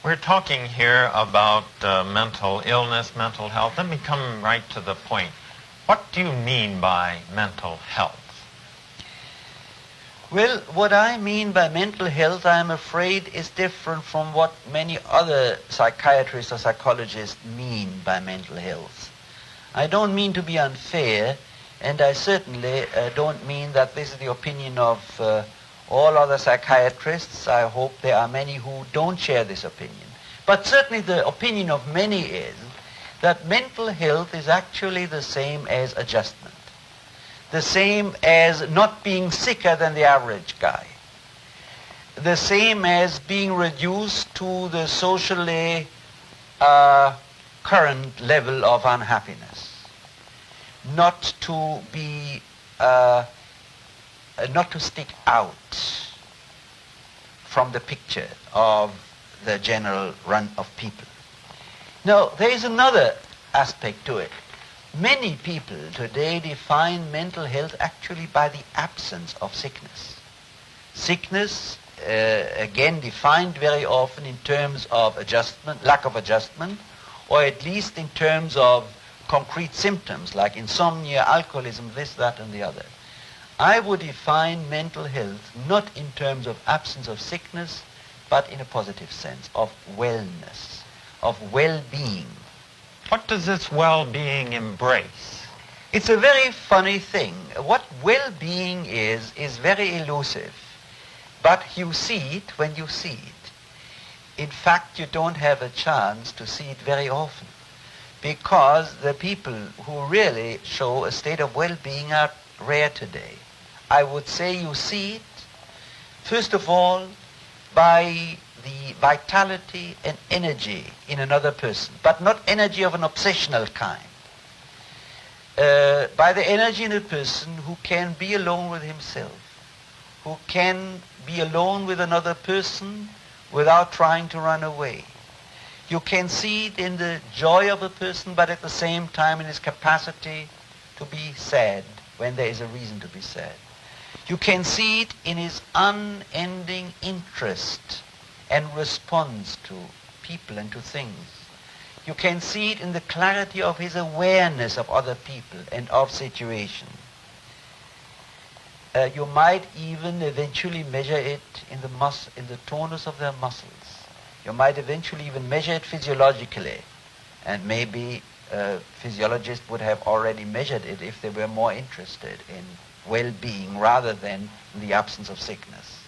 We're talking here about mental illness, mental health. Let me come right to the point. What do you mean by mental health? Well, what I mean by mental health, I'm afraid, is different from what many other psychiatrists or psychologists mean by mental health. I don't mean to be unfair, and I certainly don't mean that this is the opinion of all other psychiatrists. I hope there are many who don't share this opinion. But certainly the opinion of many is that mental health is actually the same as adjustment, the same as not being sicker than the average guy, the same as being reduced to the socially current level of unhappiness, not to be, not to stick out from the picture of the general run of people. Now, there is another aspect to it. Many people today define mental health actually by the absence of sickness. Sickness, again, defined very often in terms of adjustment, lack of adjustment, or at least in terms of concrete symptoms like insomnia, alcoholism, this, that, and the other. I would define mental health not in terms of absence of sickness, but in a positive sense, of wellness, of well-being. What does this well-being embrace? It's a very funny thing. What well-being is very elusive, but you see it when you see it. In fact, you don't have a chance to see it very often, because the people who really show a state of well-being are rare today. I would say you see it, first of all, by the vitality and energy in another person, but not energy of an obsessional kind. By the energy in a person who can be alone with himself, who can be alone with another person without trying to run away. You can see it in the joy of a person, but at the same time in his capacity to be sad when there is a reason to be sad. You can see it in his unending interest and response to people and to things. You can see it in the clarity of his awareness of other people and of situations. You might even eventually measure it in the tonus of their muscles. You might eventually even measure it physiologically, and maybe physiologists would have already measured it if they were more interested in well-being rather than in the absence of sickness.